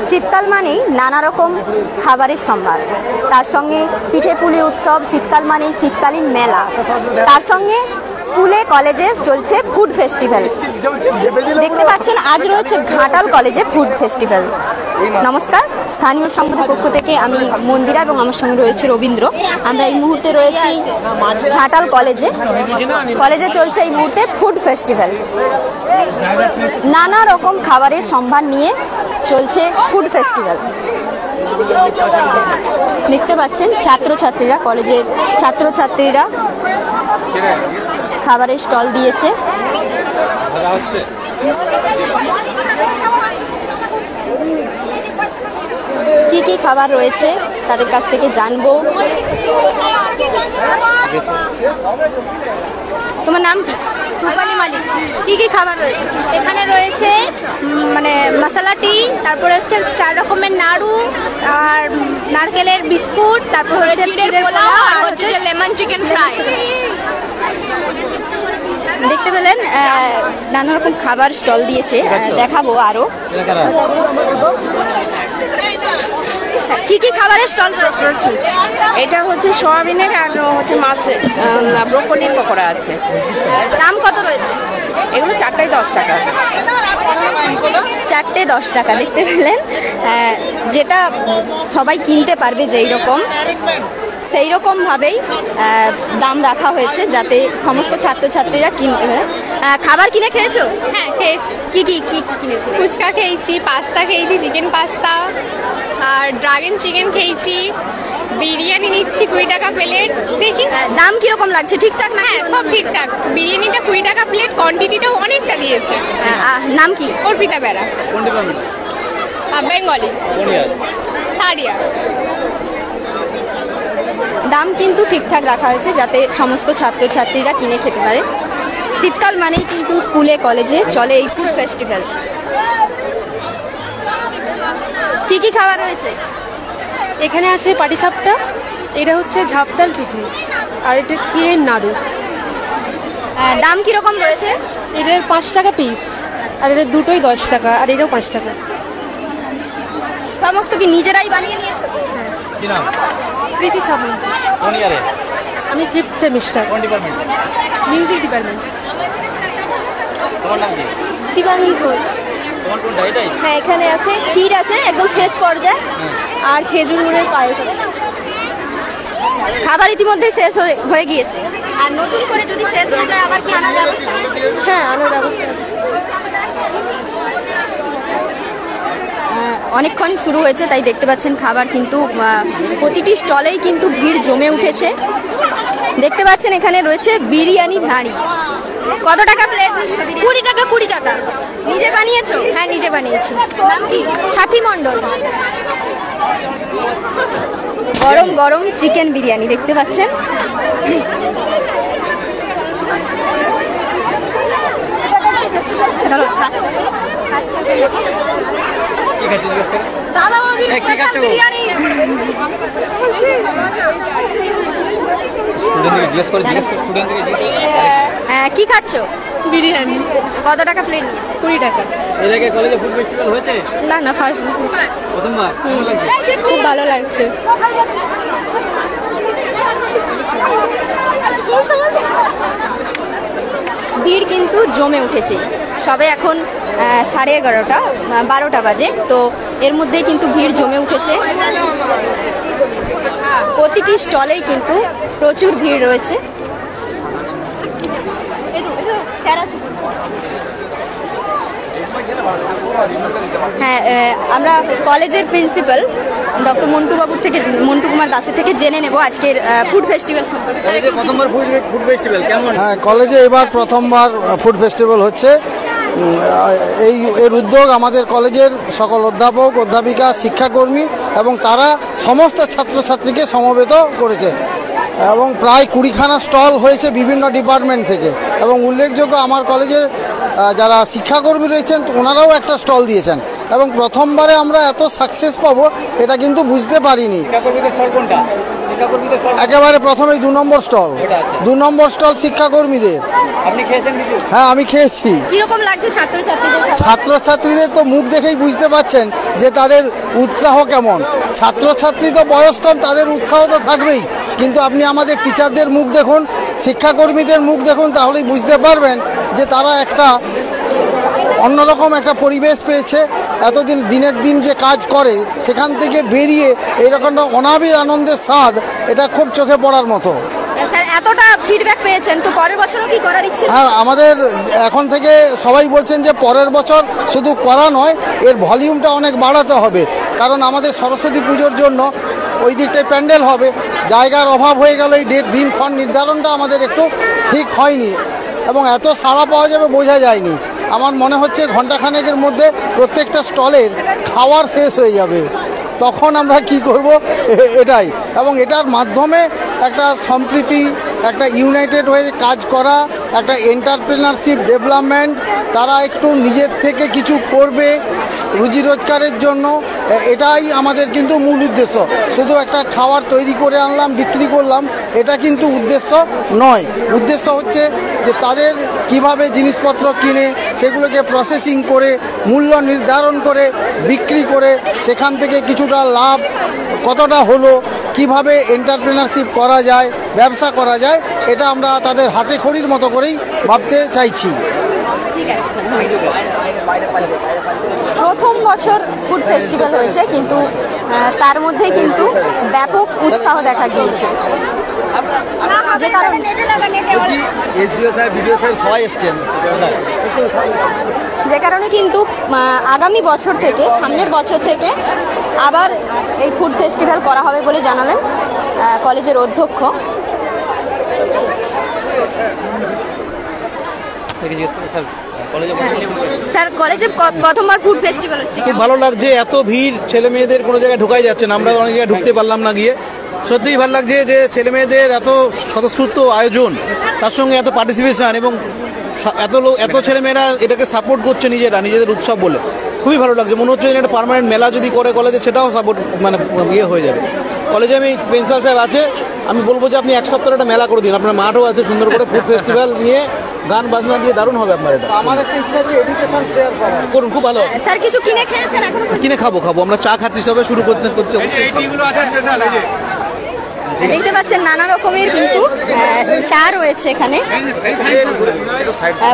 শীতকাল মানেই নানা রকম খাবারের সম্ভার, তার সঙ্গে পিঠেপুলি উৎসব, শীতকাল মানেই শীতকালীন মেলা, তার সঙ্গে স্কুলে কলেজে চলছে ফুড ফেস্টিভ্যাল। দেখতে পাচ্ছেন আজ রয়েছে ঘাটাল কলেজে ফুড ফেস্টিভ্যাল। নমস্কার, স্থানীয় সংবাদের পক্ষ থেকে আমি মন্দিরা এবং আমার সঙ্গে রয়েছে রবীন্দ্র। আমরা এই মুহূর্তে রয়েছি ঘাটাল কলেজে চলছে এই মুহূর্তে ফুড ফেস্টিভ্যাল। নানা রকম খাবারের সম্ভার নিয়ে চলছে ফুড ফেস্টিভ্যাল। দেখতে পাচ্ছেন ছাত্রছাত্রীরা, কলেজের ছাত্রছাত্রীরা খাবারের স্টল দিয়েছে। কি কি খাবার রয়েছে তাদের কাছ থেকে জানবো। তোমার নাম কি? রূপালী মালিক। কি কি খাবার রয়েছে এখানে? রয়েছে মানে মশলা টি, তারপরে হচ্ছে 4 রকমের নাড়ু আর নারকেলের বিস্কুট, তারপর হচ্ছে চিড়ের পোলাও আর হচ্ছে লেমন চিকেন ফ্রাই। দেখতে পেলেন নানা রকম খাবার স্টল দিয়েছে, দেখাবো আরো কি কি খাবারের স্টল রয়েছে। এটা হচ্ছে সোয়াবিনের আর হচ্ছে মাছের ব্রোকলির পকোড়া আছে। দাম কত রয়েছে? এগুলো 4টায় 10 টাকা। 4টে 10 টাকা। দেখতে পেলেন যেটা সবাই কিনতে পারবে যেই রকম, সেই রকম ভাবেই দাম রাখা হয়েছে যাতে সমস্ত ছাত্রছাত্রীরা কিনতে পারে। খাবার কিনে খেয়েছো? হ্যাঁ খেয়েছি। কি কি কি কিনেছি? ফুচকা খেয়েছি, পাস্তা খেয়েছি, চিকেন পাস্তা আর ড্রাগন চিকেন খেয়েছি, বিরিয়ানি নিচ্ছি 20 টাকা প্লেট। দেখি দাম কিরকম লাগছে? ঠিকঠাক না? হ্যাঁ সব ঠিকঠাক। বিরিয়ানিটা 20 টাকা প্লেট, কোয়ান্টিটিটাও অনেকটা দিয়েছে। নাম কি? অর্পিতা বেরা। কোন ডিপার্টমেন্ট? বেঙ্গলি। কোন ইয়ার? 3rd ইয়ার। দাম কিন্তু ঠিকঠাক রাখা হয়েছে যাতে সমস্ত ছাত্রছাত্রীরা কিনে খেতে পারে। শীতকাল মানেই কিন্তু স্কুলে কলেজে চলে এই ফুড ফেস্টিভ্যাল। কি কি খাবার রয়েছে? এখানে আছে পাটিসাপটা, এটা হচ্ছে ঝাপতাল পিঠে, আর এটা ক্ষীরের নাড়ু। দাম কিরকম রয়েছে? এটার 5 টাকা পিস, আর এটা দুটোই 10 টাকা, আর এটাও 5 টাকা। সমস্ত কি নিজেরাই বানিয়ে নিয়েছো? কি নাম? প্রীতি সামন্ত। কোন ইয়ারে? আমি 5th সেমিস্টার। কোন ডিপার্টমেন্ট? Music department. তোমার নাম কি? শিবাঙ্গী ঘোষ। তোমার কোনটা? এটাই? হ্যাঁ, এখানে আছে ক্ষীর আছে একদম শেষ পর্যায়ে, আর খেজুর গুড়ের পায়েস আছে। খাবার ইতিমধ্যে শেষ হয়ে গিয়েছে, আর নতুন করে যদি শেষ হয়ে যায় আবার কি আনার ব্যবস্থা আছে? হ্যাঁ, আনার ব্যবস্থা আছে। অনেকক্ষণ শুরু হয়েছে, তাই দেখতে পাচ্ছেন খাবার কিন্তু প্রতিটি স্টলেই কিন্তু ভিড় জমে উঠেছে। দেখতে পাচ্ছেন এখানে রয়েছে বিরিয়ানি হাঁড়ি। কত টাকা প্লেট? 20 টাকা। 20 টাকা। নিজে বানিয়েছো? হ্যাঁ নিজে বানিয়েছি। নাম কি? সাথী মণ্ডল। গরম গরম চিকেন বিরিয়ানি দেখতে পাচ্ছেন। চলো কি খাচ্ছ জিজ্ঞেস করো? দাদা বৌদির স্পেশাল বিরিয়ানি। স্টুডেন্টকে জিজ্ঞেস করো, স্টুডেন্টকে জিজ্ঞেস করো। কি খাচ্ছ? বিরিয়ানি। কত টাকা প্লেট নিয়েছে? 20 টাকা। এর আগে কলেজে ফুড ফেস্টিভ্যাল হয়েছে? না না, ফার্স্ট। প্রথমবার? কেমন লাগছে? খুব ভালো লাগছে। ভিড় কিন্তু জমে উঠেছে। সবে এখন 11:30, 12টা বাজে, তো এর মধ্যেই কিন্তু ভিড় জমে উঠেছে। প্রতিটি স্টলেই কিন্তু প্রচুর ভিড় রয়েছে। হ্যাঁ, আমরা কলেজের প্রিন্সিপাল ডক্টর মন্টু কুমার দাসের থেকে জেনে নেব আজকের ফুড ফেস্টিভ্যাল সম্পর্কে। প্রথমবার ফুড ফেস্টিভ্যাল কেমন? হ্যাঁ, কলেজে এবার প্রথমবার ফুড ফেস্টিভ্যাল হচ্ছে। এর উদ্যোগ আমাদের কলেজের সকল অধ্যাপক, অধ্যাপিকা, শিক্ষাকর্মী এবং তারা সমস্ত ছাত্রছাত্রীকে সমবেত করেছে, এবং প্রায় 20খানা স্টল হয়েছে বিভিন্ন ডিপার্টমেন্ট থেকে। এবং উল্লেখযোগ্য আমার কলেজের যারা শিক্ষাকর্মী রয়েছেন ওনারাও একটা স্টল দিয়েছেন, এবং প্রথমবারে আমরা এত সাকসেস পাবো এটা কিন্তু বুঝতে পারিনি। শিক্ষাকর্মীদের স্টল কোনটা? শিক্ষাকর্মীদের স্টল একেবারে প্রথমেই 2 নম্বর স্টল, ওটা আছে। 2 নম্বর স্টল শিক্ষাকর্মীদের। আপনি খেয়েছেন কিছু? হ্যাঁ, আমি খেয়েছি। কিরকম লাগছে ছাত্রছাত্রীদের খাবার? ছাত্রছাত্রীদের তো মুখ দেখেই বুঝতে পাচ্ছেন যে তাদের উৎসাহ কেমন। ছাত্রছাত্রী তো বয়স কম, তাদের উৎসাহ তো থাকবেই, কিন্তু আপনি আমাদের টিচারদের মুখ দেখুন, শিক্ষাকর্মীদের মুখ দেখুন, তাহলেই বুঝতে পারবেন যে তারা একটা অন্যরকম একটা পরিবেশ পেয়েছে। এতদিন দিনের দিন যে কাজ করে সেখান থেকে বেরিয়ে এইরকমটা অনাবিল আনন্দের স্বাদ, এটা খুব চোখে পড়ার মতো। স্যার এতটা ফিডব্যাক পেয়েছেন, তো পরের বছরও কি করার ইচ্ছে? হ্যাঁ, আমাদের এখন থেকে সবাই বলছেন যে পরের বছর শুধু করা নয়, এর ভলিউমটা অনেক বাড়াতে হবে, কারণ আমাদের সরস্বতী পুজোর জন্য ওই দিকটায় প্যান্ডেল হবে, জায়গার অভাব হয়ে গেল, এই দিনক্ষণ নির্ধারণটা আমাদের একটু ঠিক হয়নি এবং এত সাড়া পাওয়া যাবে বোঝা যায়নি। আমার মনে হচ্ছে ঘন্টাখানেকের মধ্যে প্রত্যেকটা স্টলের খাওয়ার শেষ হয়ে যাবে, তখন আমরা কি করব এটাই। এবং এটার মাধ্যমে একটা সম্প্রীতি, একটা ইউনাইটেড হয়ে কাজ করা, একটা এন্টারপ্রেনারশিপ ডেভেলপমেন্ট, তারা একটু নিজের থেকে কিছু করবে রুজি রোজগারের জন্য, এটাই আমাদের কিন্তু মূল উদ্দেশ্য। শুধু একটা খাবার তৈরি করে আনলাম, বিক্রি করলাম, এটা কিন্তু উদ্দেশ্য নয়। উদ্দেশ্য হচ্ছে যে তাদের কিভাবে জিনিসপত্র কিনে সেগুলোকে প্রসেসিং করে মূল্য নির্ধারণ করে বিক্রি করে সেখান থেকে কিছুটা লাভ কতটা হলো, কিভাবে এন্টারপ্রেনারশিপ করা যায়, ব্যবসা করা যায়, এটা আমরা তাদের হাতে খড়ির মতো করেই ভাবতে চাইছি। প্রথম বছর ফুড ফেস্টিভ্যাল হয়েছে, কিন্তু তার মধ্যে কিন্তু ব্যাপক উৎসাহ দেখা গিয়েছে, যে কারণে এসডিও সাহেব, ভিডিও সাহেব সবাই এসছেন, যে কারণে কিন্তু আগামী বছর থেকে, সামনের বছর থেকে আবার এই ফুড ফেস্টিভ্যাল করা হবে বলে জানালেন কলেজের অধ্যক্ষ। স্যার কলেজে প্রথমবার ফুড ফেস্টিভ্যাল হচ্ছে, খুব ভালো লাগছে। এত ভিড়, ছেলে মেয়েদের কোনো জায়গায় ঢোকাই যাচ্ছে না, আমরা অনেক জায়গায় ঢুকতে পারলাম না গিয়ে। সত্যিই ভালো লাগছে যে ছেলে মেয়েদের এত স্বতঃস্ফূর্ত আয়োজন, তার সঙ্গে এত পার্টিসিপেশন এবং এত ছেলেমেয়েরা এটাকে সাপোর্ট করছে নিজেদের উৎসব বলে। খুবই ভালো লাগছে। মনে হচ্ছে একটা পার্মানেন্ট মেলা যদি করে কলেজে, সেটাও সাপোর্ট মানে ইয়ে হয়ে যাবে। কলেজে আমি প্রিন্সিপাল সাহেব আছে, আমি বলবো যে আপনি এক সপ্তাহে একটা মেলা করে দিন, আপনার মাঠও আছে সুন্দর করে, ফুড ফেস্টিভ্যাল নিয়ে গান বাজনা দিয়ে দারুণ হবে আপনার। এটা আমার একটা ইচ্ছা আছে এডুকেশন ফেয়ার করার, করুন, খুব ভালো। স্যার কিছু কিনে খেয়েছেন? এখন কিনে খাবো, আমরা চা খাচ্ছি, সবে শুরু করতে দেখতে পাচ্ছেন নানা রকমের কিন্তু চা রয়েছে এখানে।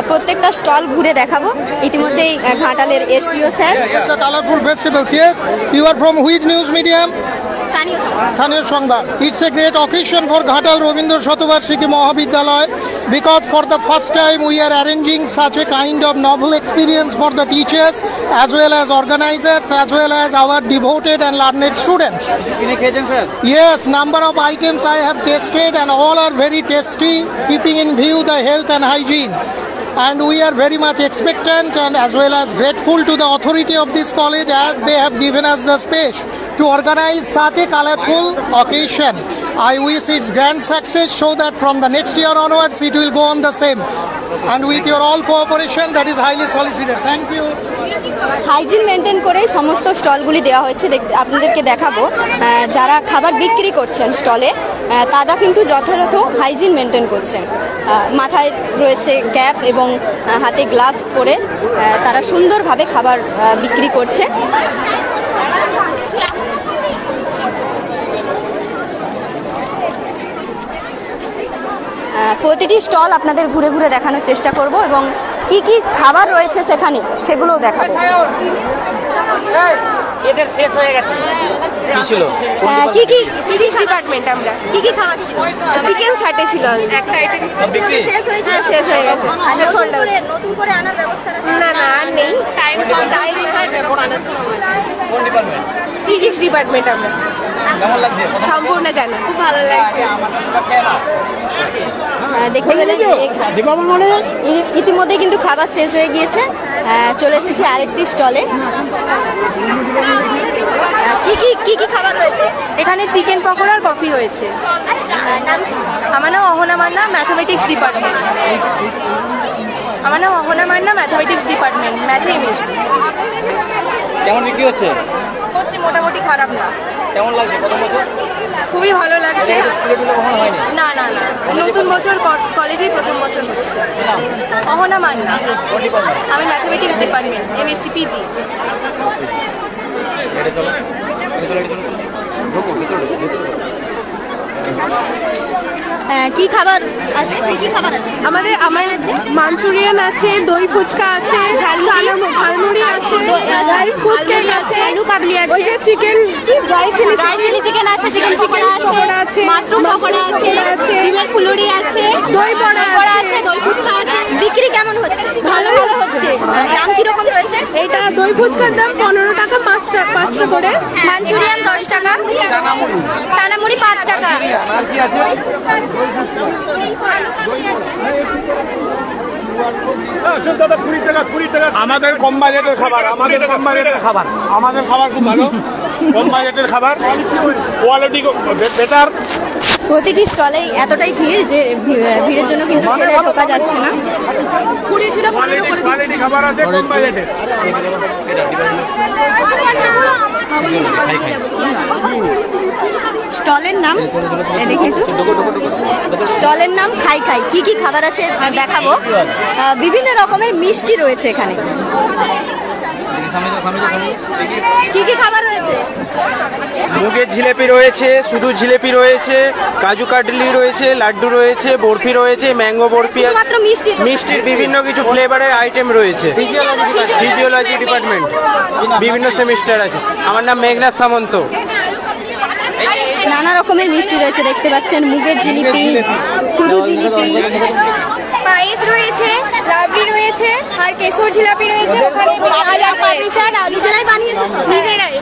প্রত্যেকটা স্টল ঘুরে দেখাবো। ইতিমধ্যেই ঘাটালের SDO sir. The colorful festivals, yes. You are from which news medium? স্থানীয় সংবাদ। Thanir Sangbar. It's a great occasion for Ghatal Robindra Shatobarshiki Mahavidyalaya, because for the first time we are arranging such a kind of novel experience for the teachers as well as organizers as well as our devoted and learned students. কিনে খেয়েছেন sir? Yes, number of items I have tasted and all are very tasty, keeping in view the health and hygiene. And we are very much expectant and as well as grateful to the authority of this college as they have given us the space to organize such a colorful occasion. I wish its grand success, so that from the next year onwards it will go on the same. And with your all cooperation, that is highly solicited. Thank you. Hygiene maintain করে সমস্ত স্টলগুলি দেওয়া হয়েছে। আপনাদেরকে দেখাবো যারা খাবার বিক্রি করছেন স্টলে, তারা কিন্তু যথাযথ হাইজিন মেনটেন করছেন। মাথায় রয়েছে ক্যাপ এবং হাতে গ্লাভস পরে তারা সুন্দরভাবে খাবার বিক্রি করছে। প্রতিটি স্টল আপনাদের ঘুরে ঘুরে দেখানোর চেষ্টা করব এবং কি কি খাবার রয়েছে সেখানে সেগুলোও দেখাবো। এদের শেষ হয়ে গেছে। কি ছিল? কি কি ডিপার্টমেন্ট আমরা কি কি খাওয়াচ্ছি? চিকেন সাইটে ছিল একটা আইটেম শেষ হয়ে গেছে। শেষ হয়ে গেছে। আর নতুন করে আনার ব্যবস্থা আছে? না না, আর নেই। টাইম কোন ডিপার্টমেন্ট? Physics department. আমরা কেমন লাগছে? সম্পূর্ণ জানি, খুব ভালো লাগছে। দেখতে পেলেন ইতিমধ্যে কিন্তু খাবার শেষ হয়ে গিয়েছে। চলে এসেছি আরেকটি স্টলে। কি কি খাবার রয়েছে এখানে? চিকেন পকোড়া আর কফি হয়েছে। আমার নাম অহনা মান্না, ম্যাথমেটিক্স ডিপার্টমেন্ট। আমার নাম অহনা মান্না, ম্যাথমেটিক্স ডিপার্টমেন্ট, ম্যাথে এমএস। কেমন বিক্রি হচ্ছে? মোটামুটি খারাপ না। কেমন লাগছে প্রথম বছর? খুবই ভালো লাগছে। স্কুলে টুলে কখনো হয়নি? না না না, নতুন বছর কলেজেই প্রথম বছর হচ্ছে। অহনা মান্না, আমি ম্যাথমেটিক্স ডিপার্টমেন্ট, MSc PG। এটা চলো, এটা চলো, এটা চলো, ঢোকো ভিতরে, ভিতরে। কি খাবার আছে? কি খাবার আছে? আমাদের আছে মাঞ্চুরিয়ান আছে, দই ফুচকা আছে, ঝালমুড়ি আছে, রাইস ফুড কেক আছে, আলু কাবলি আছে, চিকেন ড্রাই চিলি চিকেন আছে, চিকেন পকোড়া আছে, মাশরুম পকোড়া আছে, ডিমের ফুলুরি আছে, দই বড়া আছে, দই ফুচকা আছে। বিক্রি কেমন হচ্ছে? ভালো হচ্ছে। দাম কিরকম রয়েছে? এটা দই ফুচকার দাম 15 টাকা, 5টা করে। মাঞ্চুরিয়ান 10 টাকা, চানামুড়ি 5 টাকা। আমাদের কম বাজেটের খাবার, আমাদের খাবার খুব ভালো, কম বাজেটের খাবার, কোয়ালিটি বেটার। প্রতিটি স্টলে এতটাই ভিড় যে ভিড়ের জন্য কিন্তু খেলে ঢোকা যাচ্ছে না। কোয়ালিটি খাবার আছে কম বাজেটের। স্টলের নাম দেখি একটু। স্টলের নাম খাই খাই। কি কি খাবার আছে দেখাবো। বিভিন্ন রকমের মিষ্টি রয়েছে এখানে। কি কি খাবার রয়েছে? মুগের জিলেপি রয়েছে, শুধু জিলেপি রয়েছে, কাজু কাটলি রয়েছে, লাড্ডু রয়েছে, বরফি রয়েছে, ম্যাঙ্গো বরফি, মাত্র মিষ্টি। মিষ্টির বিভিন্ন কিছু ফ্লেভারের আইটেম রয়েছে। ফিজিওলজি ডিপার্টমেন্ট, বিভিন্ন সেমিস্টার আছে। আমার নাম মেঘনাথ সামন্ত। নানা রকমের মিষ্টি রয়েছে দেখতে পাচ্ছেন। মুগের জিলিপি, শুধু জিলিপি, পায়েস রয়েছে, রাবড়ি রয়েছে, আর কেশর জিলাপি রয়েছে। ওখানে পাপড়ি চাট নিজেরাই বানিয়েছে,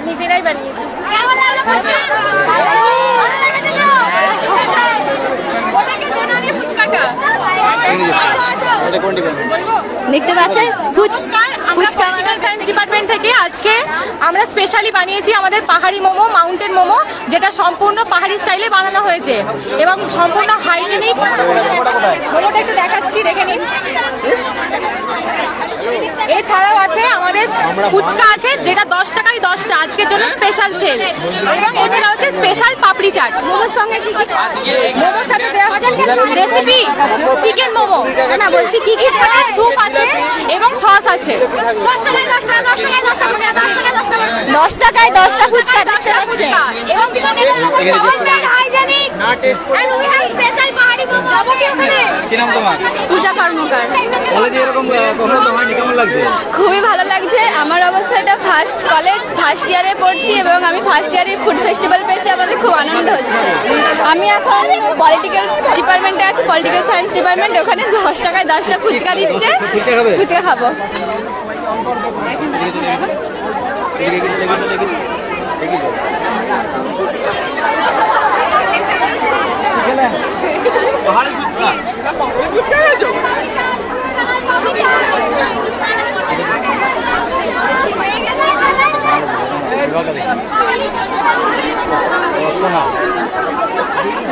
নিজেরাই বানিয়েছে। দেখতে পাচ্ছেন ফুচকা সায়েন্স ডিপার্টমেন্ট থেকে আজকে আমরা স্পেশালি বানিয়েছি আমাদের পাহাড়ি মোমো, মাউন্টেন মোমো, যেটা সম্পূর্ণ পাহাড়ি স্টাইলে বানানো হয়েছে এবং সম্পূর্ণ হাইজেনিক। মোমোটা একটু দেখাচ্ছি, দেখে নিন। এছাড়াও আছে আমাদের ফুচকা আছে, যেটা 10 টাকায় 10টা, আজকের জন্য স্পেশাল সেল। এবং এছাড়া হচ্ছে স্পেশাল পাপড়ি চাট। মোমোর সঙ্গে কি মোমোর সাথে দেওয়া রেসিপি চিকেন মোমো। না বলছি কি কি থাকে? স্যুপ আছে এবং সস আছে। 10 টাকায় 10টা, 10 টাকায় 10টা, 10 টাকায় 10টা ফুচকা দেখতে পাচ্ছেন। এবং hygienic and we have special পাহাড়ি মোমো। কি নাম তোমার? পূজা কর্মকার। কলেজে এরকম কখনো তো হয়নি, কেমন লাগছে? খুবই ভালো লাগছে। আমার অবস্থা এটা ফার্স্ট কলেজ, ফার্স্ট ইয়ারে পড়ছি এবং আমি ফার্স্ট ইয়ারে ফুড ফেস্টিভ্যাল পেয়েছি। আমাদের খুব আনন্দ হচ্ছে। আমি এখন পলিটিক্যাল ডিপার্টমেন্টে আছি, পলিটিক্যাল সায়েন্স ডিপার্টমেন্ট। ওখানে 10 টাকায় 10টা ফুচকা দিচ্ছে, ফুচকা খাবো।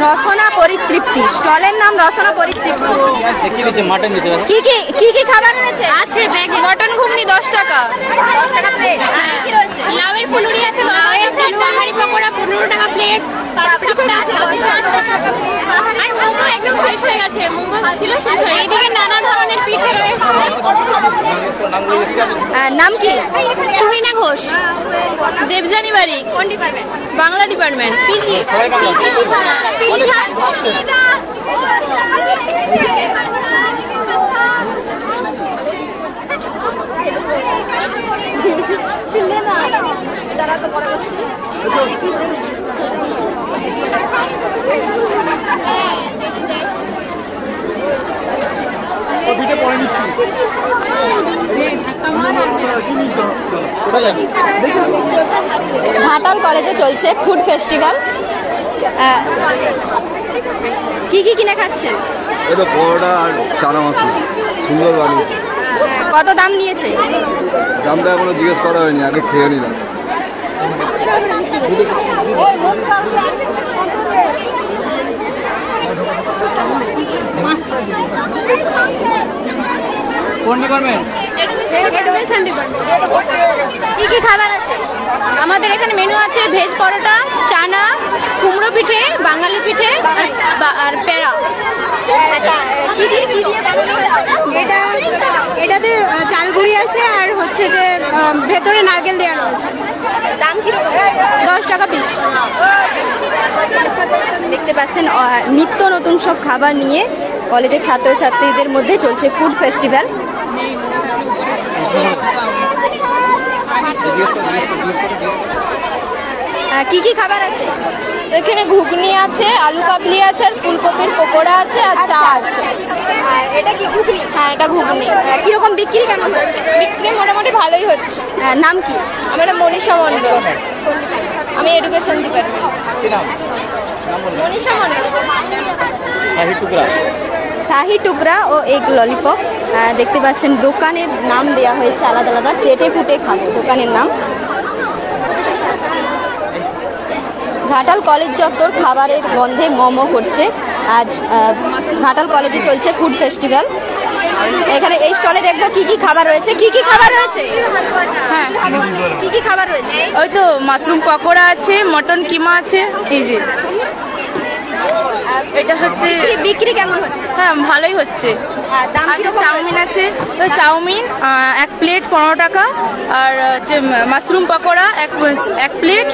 রসনা পরিতৃপ্তি, স্টলের নাম রসনা পরিতৃপ্তি। কি কি খাবার রয়েছে? আছে মটন ঘুগনি 10 টাকা, 10 টাকা প্লেট। কি রয়েছে? লাউয়ের ফুলুরি আছে 10 টাকা প্লেট, পাহাড়ি পকোড়া 15 টাকা প্লেট, আর মোমো একদম শেষ হয়ে গেছে। মোমো ছিল শেষ হয়ে গেছে। এদিকে নানা ধরনের পিঠে রয়েছে। নাম কি? তুহিনা ঘোষ, দেবজানি বাড়ি, কোন department? Bangla department, PG. Ghatal কলেজে চলছে ফুড ফেস্টিভ্যাল। কি কি কিনে খাচ্ছেন? এই তো পরোটা আর চানা মাছুর সুন্দর বানিয়ে। কত দাম নিয়েছে? দামটা এখনো জিজ্ঞেস করা হয়নি, আগে খেয়ে নিলাম। কোন ডিপার্টমেন্ট? কি কি খাবার আছে? আমাদের এখানে মেনু আছে ভেজ পরোটা, চানা, কুমড়ো পিঠে, বাঙালি পিঠে আর পেড়া। আচ্ছা, কি দিয়ে বানানো হয়েছে? এটাতে চালগুড়ি আছে আর হচ্ছে যে ভেতরে নারকেল দেওয়া রয়েছে। দাম কিরকম? 10 টাকা পিস। দেখতে পাচ্ছেন নিত্য নতুন সব খাবার নিয়ে কলেজের ছাত্রছাত্রীদের মধ্যে চলছে ফুড ফেস্টিভ্যাল। কি কি খাবার আছে এখানে? ঘুগনি আছে, আলু কাবলি আছে, আর ফুলকপির পকোড়া আছে, আর চা আছে। আর এটা কি ঘুগনি? হ্যাঁ, এটা ঘুগনি। কিরকম বিক্রি কেমন হচ্ছে? বিক্রি মোটামুটি ভালোই হচ্ছে। নাম কি? আমার নাম মনীষা মণ্ডল, আমি এডুকেশন ডিপার্টমেন্ট। মনীষা মণ্ডল। শাহি টুকরা ও এগ ললিপপ দেখতে পাচ্ছেন। দোকানের নাম দেয়া হয়েছে আলাদা আলাদা, চেটে ফুটে খাবো দোকানের নাম। ঘাটাল কলেজ চত্বর খাবারের গন্ধে মম করছে। আজ ঘাটাল কলেজে চলছে ফুড ফেস্টিভ্যাল। এখানে এই স্টলে দেখবো কি কি খাবার রয়েছে। কি কি খাবার রয়েছে? হ্যাঁ, কি কি খাবার রয়েছে? ওই তো মাশরুম পকোড়া আছে, মটন কিমা আছে। এই যে এটা হচ্ছে। বিক্রি কেমন হচ্ছে? হ্যাঁ, ভালোই হচ্ছে। আচ্ছা, চাউমিন আছে। ওই চাউমিন 1 প্লেট 15 টাকা, আর হচ্ছে মাশরুম পকোড়া 1 প্লেট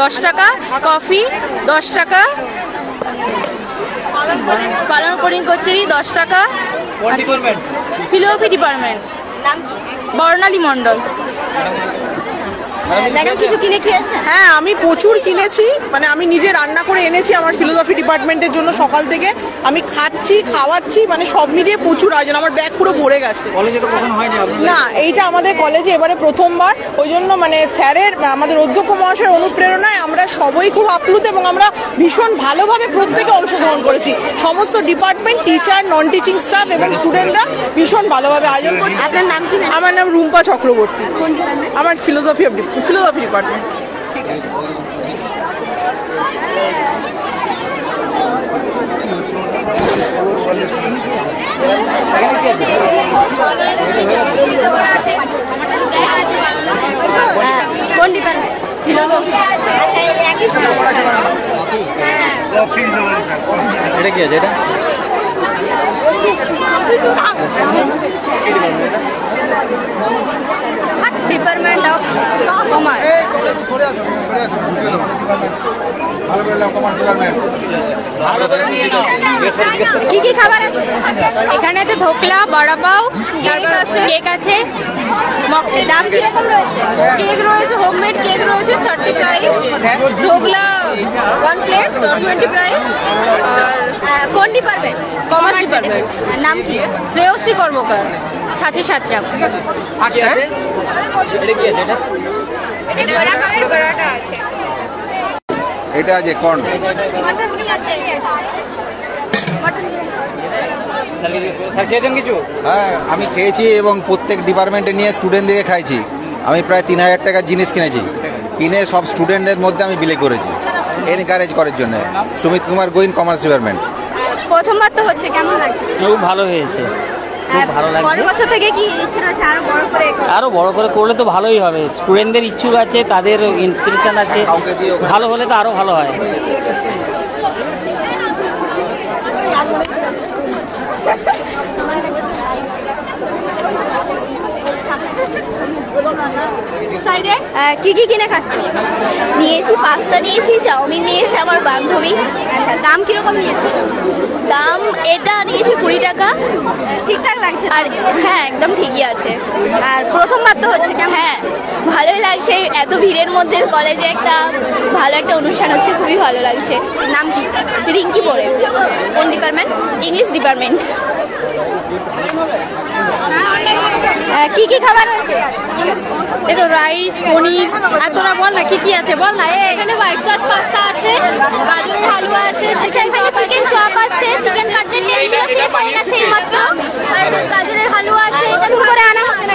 10 টাকা, কফি 10 টাকা, পালন পনির কচুরি 10 টাকা। Philosophy department. বর্ণালী মণ্ডল। কিছু কিনে খেয়েছেন? হ্যাঁ, আমি প্রচুর কিনেছি, মানে আমি নিজে রান্না করে এনেছি আমার ফিলোসফি ডিপার্টমেন্টের জন্য। সকাল থেকে আমি খাওয়াচ্ছি, মানে সব মিলিয়ে প্রচুর আয়োজন। আমার ব্যাগ পুরো ভরে গেছে। না, এইটা আমাদের কলেজে এবারে প্রথমবার, ওই জন্য মানে স্যারের, আমাদের অধ্যক্ষ মহাশয়ের অনুপ্রেরণায় আমরা সবাই খুব আপ্লুত এবং আমরা ভীষণ ভালোভাবে প্রত্যেকে অংশগ্রহণ করেছি। সমস্ত department, teacher, non teaching staff এবং স্টুডেন্টরা ভীষণ ভালোভাবে আয়োজন করছে। আপনার নাম কি? আমার নাম রুম্পা চক্রবর্তী। আমার ফিলোসফি ডিপার্টমেন্ট। ঠিক আছে। কোন ডিপার্টমেন্ট? ফিলোসফি। আচ্ছা, একই সময়। এটা কি আছে? এটা ডিপার্টমেন্ট অফ কমার্স। কি কি খাবার আছে? এখানে আছে ধোকলা, বড়া পাও, কেক আছে। দাম কিরকম রয়েছে? কেক রয়েছে, হোমমেড কেক রয়েছে 30 প্রাইস, ধোকলা 1 প্লেট 20 প্রাইস। কোন ডিপার্টমেন্ট? Commerce department. নাম কি? শ্রেয়সী কর্মকার। 60 টাকা। কি আছে? এটা কি আছে? এটা আছে কর্ন। স্যার খেয়েছেন কিছু? হ্যাঁ, আমি খেয়েছি এবং প্রত্যেক ডিপার্টমেন্টে নিয়ে স্টুডেন্টদেরকে খাইছি। আমি প্রায় 3000 টাকার জিনিস কিনেছি। কিনে সব স্টুডেন্টদের মধ্যে আমি বিলে করেছি এনকারেজ করার জন্য। Sumit Kumar Gwyn, commerce department. প্রথমবার তো হচ্ছে, কেমন লাগছে? খুব ভালো হয়েছে, খুব ভালো লাগছে। পরের বছর থেকে কি ইচ্ছে রয়েছে আরো বড় করে করলে তো ভালোই হবে। স্টুডেন্টদের ইচ্ছুক আছে, তাদের ইন্সপিরেশন আছে, ভালো হলে তো আরো ভালো হয়। কি কি কিনে খাচ্ছি? নিয়েছি পাস্তা, নিয়েছি চাউমিন, নিয়েছি আমার বান্ধবী। আচ্ছা, দাম কিরকম নিয়েছে? দাম এটা নিয়েছি 20 টাকা। ঠিকঠাক লাগছে? আর হ্যাঁ, একদম ঠিকই আছে। আর প্রথমবার তো হচ্ছে, হ্যাঁ ভালোই লাগছে। এত ভিড়ের মধ্যে কলেজে একটা ভালো একটা অনুষ্ঠান হচ্ছে, খুবই ভালো লাগছে। নাম কি? রিঙ্কি পড়ে। কোন ডিপার্টমেন্ট? English department. কি কি খাবার রয়েছে? এই তো রাইস, পনির। আর তোরা বল না কি কি আছে, বল না। এখানে হোয়াইট সস পাস্তা আছে, গাজরের হালুয়া আছে, চিকেন চপ আছে, চিকেন কাটলেট শেষ হয়ে গেছে এইমাত্র, আর গাজরের হালুয়া আছে। এটা নতুন করে আনা হবে না?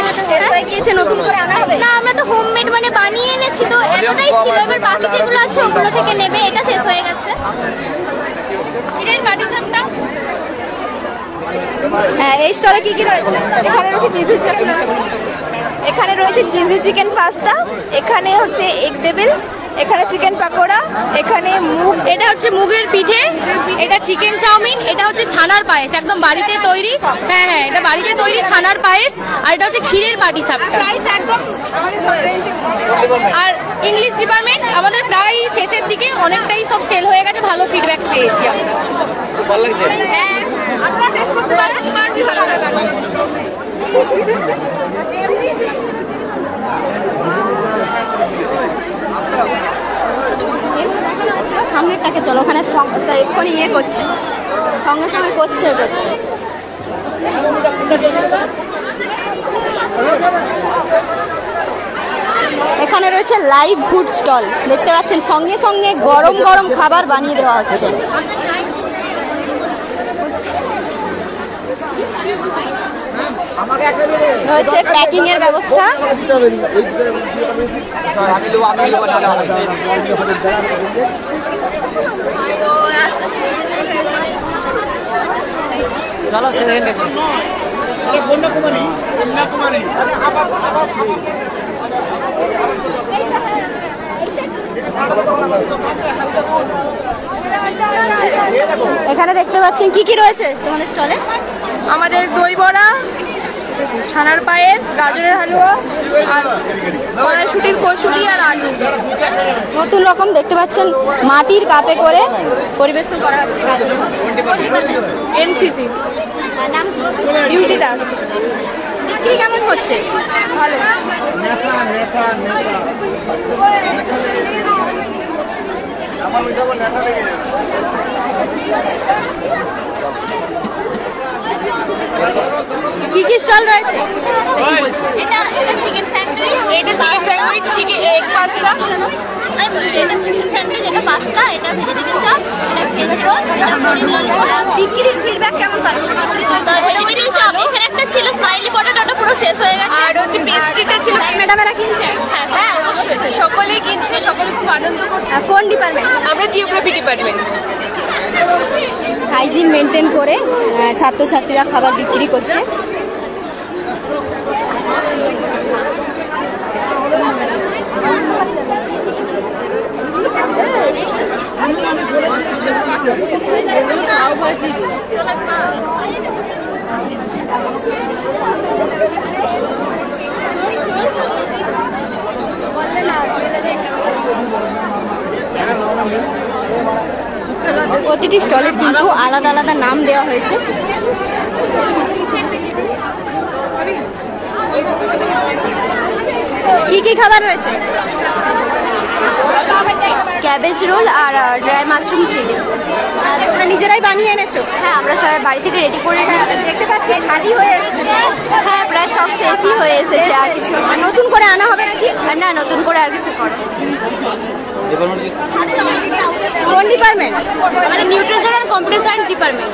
নতুন করে আনা হবে না, আমরা তো হোমমেড মানে বানিয়ে এনেছি, তো এতটাই ছিল। এবার বাকি যেগুলো আছে ওগুলো থেকে নেবে। এটা শেষ হয়ে গেছে। এটার পার্টিশনটা। হ্যাঁ, এই স্টলে কি কি রয়েছে? এখানে রয়েছে চিজি চিকেন পাস্তা, এখানে হচ্ছে এগ টেবিল, এখানে চিকেন পাকোড়া, এখানে মুগ, এটা হচ্ছে মুগের পিঠে, এটা চিকেন চাউমিন, এটা হচ্ছে ছানার পায়েস একদম বাড়িতে তৈরি। হ্যাঁ হ্যাঁ, এটা বাড়িতে তৈরি ছানার পায়েস, আর এটা হচ্ছে ক্ষীরের পাটি সাপটা। আর ইংলিশ ডিপার্টমেন্ট আমাদের প্রায় শেষের দিকে অনেকটাই সব সেল হয়ে গেছে, ভালো ফিডব্যাক পেয়েছি আমরা। ভালো লাগছে? হ্যাঁ, আমরা টেস্ট করতে ভালো লাগছে। সামনেরটাকে চলো, ওখানে এক্ষুনি ইয়ে করছে, সঙ্গে সঙ্গে করছে। এখানে রয়েছে লাইভ ফুড স্টল, দেখতে পাচ্ছেন সঙ্গে সঙ্গে গরম গরম খাবার বানিয়ে দেওয়া হচ্ছে। রয়েছে প্যাকিং এর ব্যবস্থা। চলো এখানে দেখতে পাচ্ছেন কি কি রয়েছে তোমাদের স্টলে? আমাদের দই বড়া, ছানার পায়েস, গাজরের হালুয়া, আর কড়াইশুটির কচুরি আর আলু। নতুন রকম দেখতে পাচ্ছেন মাটির কাপে করে পরিবেশন করা হচ্ছে গাজরের হালুয়া। এনসিসি নাম ডিউটি দাস। বিক্রি কেমন হচ্ছে? ভালো। কি কি স্টল রয়েছে? এটা চিকেন স্যান্ডউইচ, এটা chicken sandwich, chicken egg pasta. আমি বলছি এটা চিকেন স্যান্ডউইচ, এটা পাস্তা, এটা ভেজিটেবল চপ, এটা ভেজ রোল, এটা পনির ললিপপ। বিক্রির ফিডব্যাক কেমন পাচ্ছ? ভেজিটেবল চপ এখানে একটা ছিল স্মাইলি পটেটোটা পুরো শেষ হয়ে গেছে। আর হচ্ছে পেস্ট্রিটা ছিল। ম্যাডামেরা কিনছে? হ্যাঁ অবশ্যই, সকলেই কিনছে, সকলে খুব আনন্দ করছে। কোন ডিপার্টমেন্ট? আমরা জিওগ্রাফি ডিপার্টমেন্ট। হাইজিন মেনটেন করে ছাত্রছাত্রীরা খাবার বিক্রি করছে। প্রতিটি স্টলের কিন্তু আলাদা আলাদা নাম দেওয়া হয়েছে। কি কি খাবার রয়েছে? ক্যাবেজ রোল আর ড্রাই মাশরুম চিলি। তোমরা নিজেরাই বানিয়ে এনেছো? হ্যাঁ, আমরা সবাই বাড়ি থেকে রেডি করে এনেছি। দেখতে পাচ্ছি খালি হয়ে এসেছে। হ্যাঁ, প্রায় সব শেষই হয়ে এসেছে। আর কিছু নতুন করে আনা হবে নাকি? না, নতুন করে আর কিছু করো। কোন ডিপার্টমেন্ট? মানে নিউট্রিশন আর কম্পিউটার সায়েন্স ডিপার্টমেন্ট।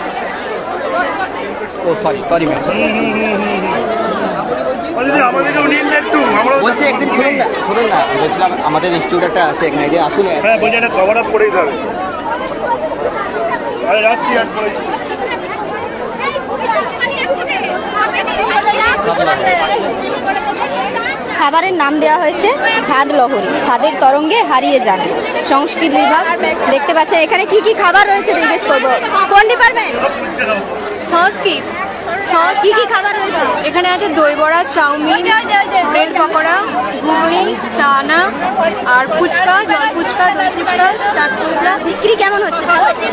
ও সরি ম্যাম। বলছি একদিন শুনুন না বলছিলাম আমাদের ইনস্টিটিউট একটা আছে এখানে, যে আসুন। হ্যাঁ বলছি এটা কভার আপ করেই যাবে। আরে রাখছি আর পরে। খাবারের নাম দেওয়া হয়েছে স্বাদ লহরী, স্বাদের তরঙ্গে হারিয়ে যান। সংস্কৃত বিভাগ। দেখতে পাচ্ছেন এখানে কি কি খাবার রয়েছে জিজ্ঞেস করবো। কোন ডিপার্টমেন্ট? সংস্কৃত। কি কি খাবার রয়েছে? এখানে আছে দই বড়া, চাউমিন, ব্রেড পকোড়া, ঘুগনি, চানা আর ফুচকা, জল ফুচকা, দই ফুচকা, চাট ফুচকা। বিক্রি কেমন হচ্ছে?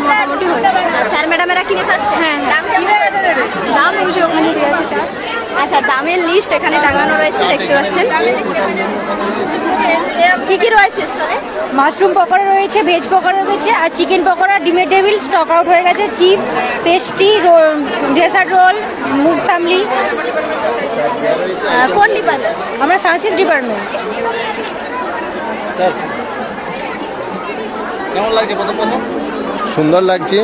মোটামুটি হচ্ছে। স্যার ম্যাডামেরা কিনে খাচ্ছে? হ্যাঁ, দাম কেমন রয়েছে? দাম বুঝে ওখানে দিয়ে আছে। আচ্ছা, দামের লিস্ট এখানে টাঙানো রয়েছে, দেখতে পাচ্ছেন। কি কি রয়েছে স্টলে? মাশরুম পকোড়া রয়েছে, ভেজ পকোড়া রয়েছে, আর চিকেন পকোড়া, ডিমের টেবিল স্টক আউট হয়ে গেছে, চিপস, পেস্ট্রি, ডেজার্ট রোল, মুগ সামলি। কোন ডিপার্টমেন্ট? আমরা সংস্কৃত ডিপার্টমেন্ট। কেমন লাগছে প্রথম? সুন্দর লাগছে।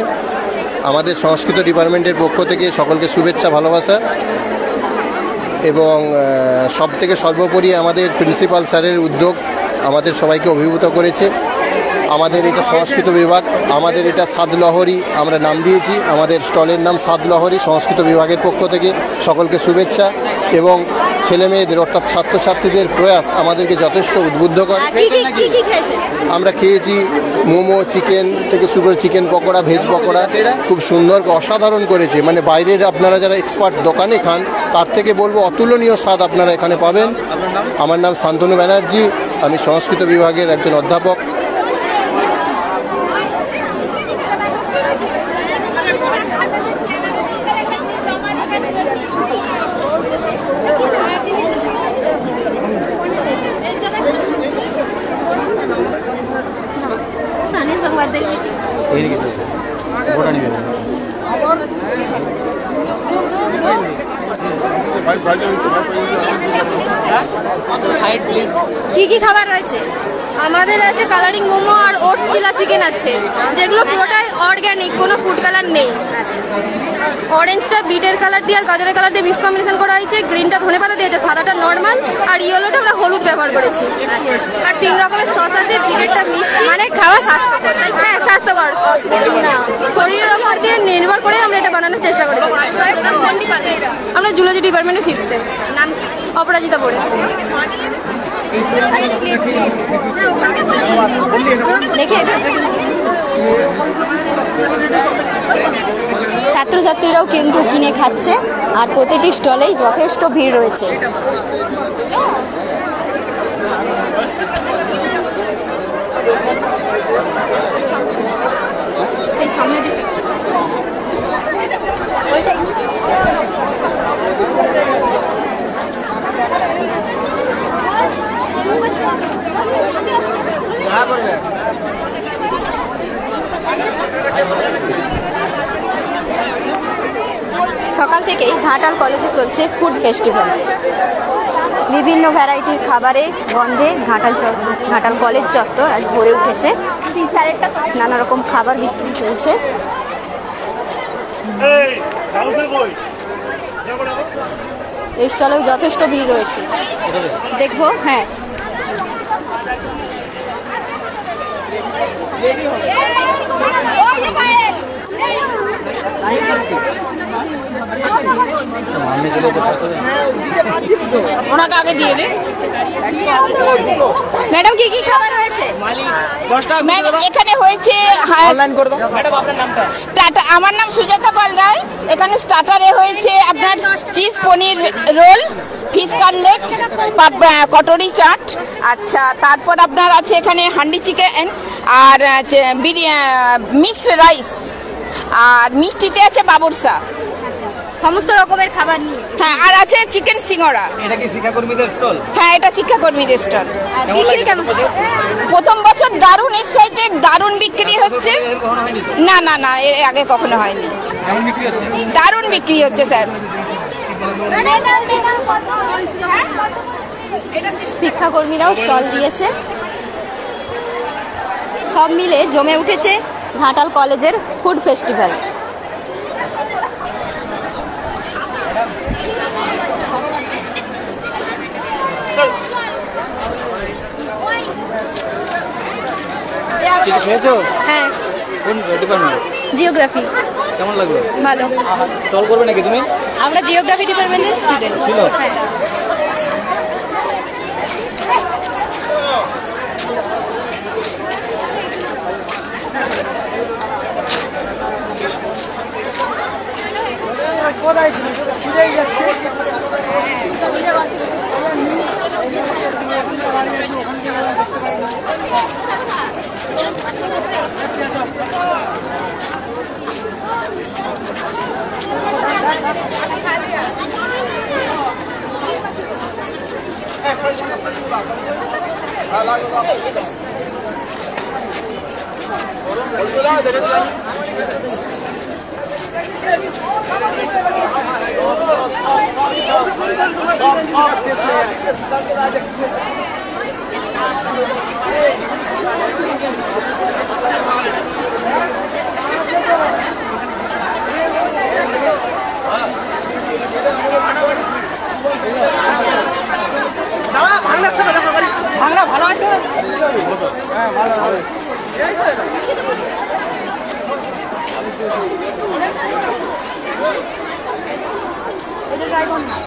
আমাদের সংস্কৃত ডিপার্টমেন্টের পক্ষ থেকে সকলকে শুভেচ্ছা, ভালোবাসা, এবং সবথেকে সর্বোপরি আমাদের প্রিন্সিপাল স্যারের উদ্যোগ আমাদের সবাইকে অভিভূত করেছে। আমাদের এটা সংস্কৃত বিভাগ, আমাদের এটা স্বাদ লহরী আমরা নাম দিয়েছি। আমাদের স্টলের নাম স্বাদ লহরী। সংস্কৃত বিভাগের পক্ষ থেকে সকলকে শুভেচ্ছা এবং ছেলে মেয়েদের অর্থাৎ ছাত্রছাত্রীদের প্রয়াস আমাদেরকে যথেষ্ট উদ্বুদ্ধ করে। আমরা খেয়েছি মোমো, চিকেন থেকে শুরু করে চিকেন পকোড়া, ভেজ পকোড়া খুব সুন্দর অসাধারণ করেছে। মানে বাইরের আপনারা যারা এক্সপার্ট দোকানে খান তার থেকে বলবো অতুলনীয় স্বাদ আপনারা এখানে পাবেন। আমার নাম শান্তনু ব্যানার্জি, আমি সংস্কৃত বিভাগের একজন অধ্যাপক। কি কি খাবার রয়েছে? আমাদের আছে কালারিং মোমো আর ওটস চিলা চিকেন আছে, যেগুলো পুরোটাই অর্গ্যানিক, কোনো ফুড কালার নেই। অরেঞ্জটা বিটের কালার দিয়ে আর গাজরের কালার দিয়ে মিক্স কম্বিনেশন করা হয়েছে, গ্রিনটা ধনেপাতা দিয়েছে, সাদাটা নর্মাল আর ইয়েলোটা আমরা হলুদ ব্যবহার করেছি। আর 3 রকমের সস আছে, বিটেরটা মিষ্টি, মানে খাওয়া স্বাস্থ্যকর। হ্যাঁ স্বাস্থ্যকর, না শরীরের ওপর দিয়ে নির্ভর করে আমরা এটা বানানোর চেষ্টা করেছি। আমরা জুলজি ডিপার্টমেন্টে 5th সেম। নাম কি? অপরাজিতা পড়ে। ছাত্রছাত্রীরাও কিন্তু কিনে খাচ্ছে আর প্রতিটি স্টলেই যথেষ্ট ভিড় রয়েছে। সেই সামনে দিকে ওইটাই সকাল থেকেই ঘাটাল কলেজে চলছে ফুড ফেস্টিভ্যাল। বিভিন্ন ভ্যারাইটির খাবারের গন্ধে ঘাটাল কলেজ চত্বর আজ ভরে উঠেছে। নানা রকম খাবার বিক্রি চলছে। এই স্টলেও যথেষ্ট ভিড় রয়েছে। দেখবো, হ্যাঁ ওনাকে আগে দিয়ে দিন। ম্যাডাম কি কি খাবার রয়েছে? এখানে হয়েছে স্টার্টার। আমার নাম সুজাতা পাল রায়। এখানে স্টার্টারে হয়েছে আপনার চিজ পনির রোল, ফিশ কাটলেট, কটরি চাট। আচ্ছা, তারপর আপনার আছে এখানে হান্ডি চিকেন আর মিক্সড রাইস, আর মিষ্টিতে আছে বাবরসা। সমস্ত রকমের খাবার নিয়ে। হ্যাঁ, আর আছে চিকেন সিঙ্গড়া। এটা কি শিক্ষাকর্মীদের স্টল? হ্যাঁ, এটা শিক্ষাকর্মীদের স্টল। প্রথম বছর দারুণ এক্সাইটেড, দারুণ বিক্রি হচ্ছে। না না না, এর আগে কখনো হয়নি। দারুণ বিক্রি হচ্ছে স্যার। শিক্ষাকর্মীরাও স্টল দিয়েছে। সব মিলে জমে উঠেছে ঘাটাল কলেজের ফুড ফেস্টিভ্যাল। খেয়েছো? হ্যাঁ। কোন ডিপার্টমেন্ট? জিওগ্রাফি। কেমন লাগলো? ভালো। স্টল করবে নাকি তুমি? আমরা জিওগ্রাফি ডিপার্টমেন্টের স্টুডেন্ট ছিল। হ্যাঁ। কোথায় ছিল? ফিরেই যাচ্ছে। ভালো ভালো আছে। হ্যাঁ ভালো ভালো।